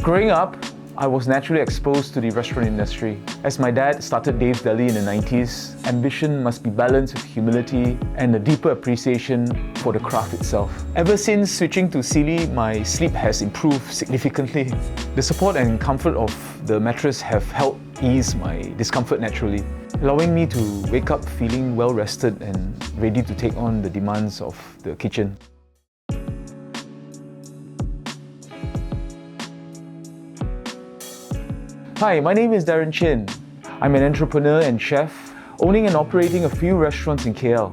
Growing up, I was naturally exposed to the restaurant industry. As my dad started Dave's Deli in the 90s, ambition must be balanced with humility and a deeper appreciation for the craft itself. Ever since switching to Sealy, my sleep has improved significantly. The support and comfort of the mattress have helped ease my discomfort naturally, allowing me to wake up feeling well rested and ready to take on the demands of the kitchen. Hi, my name is Darren Chin. I'm an entrepreneur and chef, owning and operating a few restaurants in KL,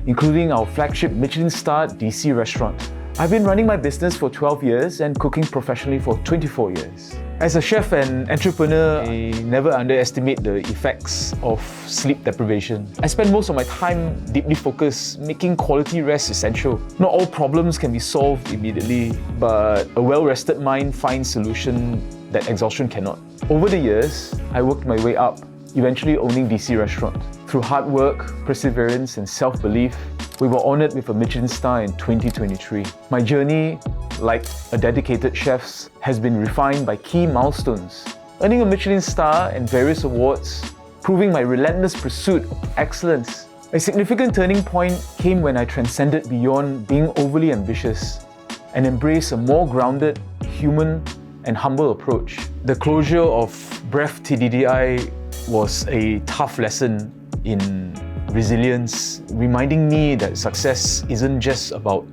including our flagship Michelin-Star DC restaurant. I've been running my business for 12 years and cooking professionally for 24 years. As a chef and entrepreneur, I never underestimate the effects of sleep deprivation. I spend most of my time deeply focused, making quality rest essential. Not all problems can be solved immediately, but a well-rested mind finds solutions that exhaustion cannot. Over the years, I worked my way up, eventually owning DC Restaurant. Through hard work, perseverance and self-belief, we were honoured with a Michelin star in 2023. My journey, like a dedicated chef's, has been refined by key milestones. Earning a Michelin star and various awards, proving my relentless pursuit of excellence. A significant turning point came when I transcended beyond being overly ambitious and embraced a more grounded, human and humble approach. The closure of Breath TDDI was a tough lesson in resilience, reminding me that success isn't just about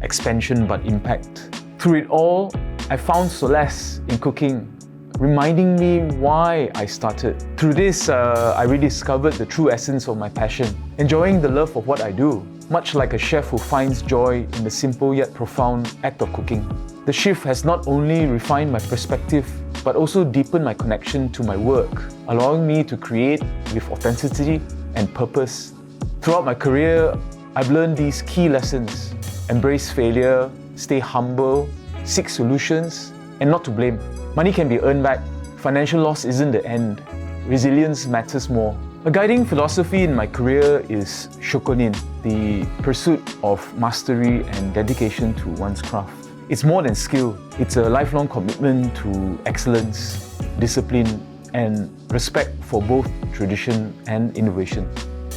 expansion but impact. Through it all, I found solace in cooking, reminding me why I started. Through this, I rediscovered the true essence of my passion, enjoying the love of what I do, much like a chef who finds joy in the simple yet profound act of cooking. The shift has not only refined my perspective, but also deepened my connection to my work, allowing me to create with authenticity and purpose. Throughout my career, I've learned these key lessons: embrace failure, stay humble, seek solutions, and not to blame. Money can be earned back. Financial loss isn't the end. Resilience matters more. A guiding philosophy in my career is shokunin, the pursuit of mastery and dedication to one's craft. It's more than skill. It's a lifelong commitment to excellence, discipline, and respect for both tradition and innovation.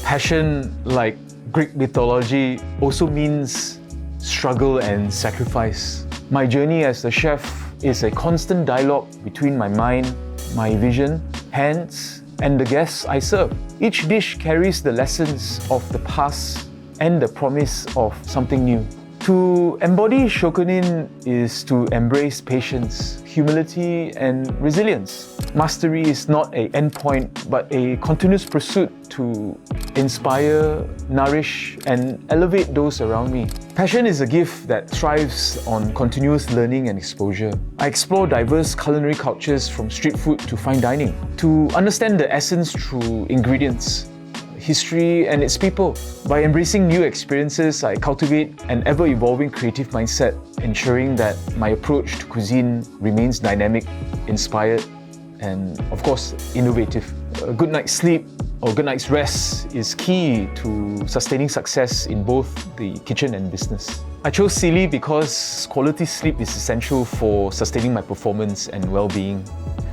Passion, like Greek mythology, also means struggle and sacrifice. My journey as a chef is a constant dialogue between my mind, my vision, hands, and the guests I serve. Each dish carries the lessons of the past and the promise of something new. To embody shokunin is to embrace patience, humility, and resilience. Mastery is not an endpoint, but a continuous pursuit to inspire, nourish, and elevate those around me. Passion is a gift that thrives on continuous learning and exposure. I explore diverse culinary cultures from street food to fine dining, to understand the essence through ingredients, history, and its people. By embracing new experiences, I cultivate an ever-evolving creative mindset, ensuring that my approach to cuisine remains dynamic, inspired, and of course, innovative. A good night's sleep or good night's rest is key to sustaining success in both the kitchen and business. I chose Sealy because quality sleep is essential for sustaining my performance and well-being.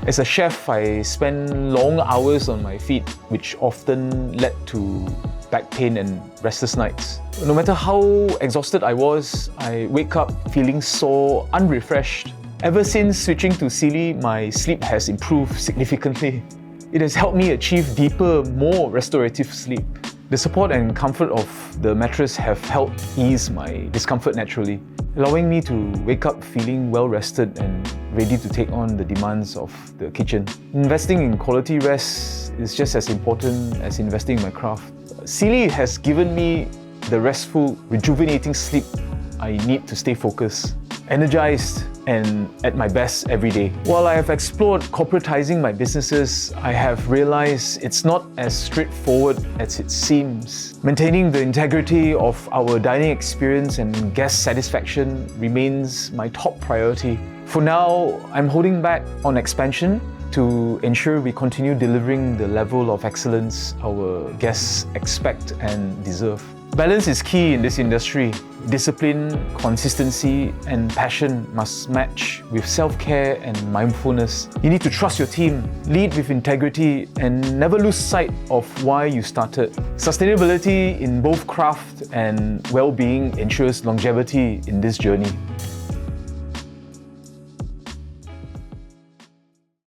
As a chef, I spend long hours on my feet, which often led to back pain and restless nights. No matter how exhausted I was, I wake up feeling sore, unrefreshed. Ever since switching to Sealy, my sleep has improved significantly. It has helped me achieve deeper, more restorative sleep. The support and comfort of the mattress have helped ease my discomfort naturally, allowing me to wake up feeling well rested and ready to take on the demands of the kitchen. Investing in quality rest is just as important as investing in my craft. Sealy has given me the restful, rejuvenating sleep I need to stay focused, energized, and at my best every day. While I have explored corporatizing my businesses, I have realized it's not as straightforward as it seems. Maintaining the integrity of our dining experience and guest satisfaction remains my top priority. For now, I'm holding back on expansion to ensure we continue delivering the level of excellence our guests expect and deserve. Balance is key in this industry. Discipline, consistency, and passion must match with self-care and mindfulness. You need to trust your team, lead with integrity, and never lose sight of why you started. Sustainability in both craft and well-being ensures longevity in this journey.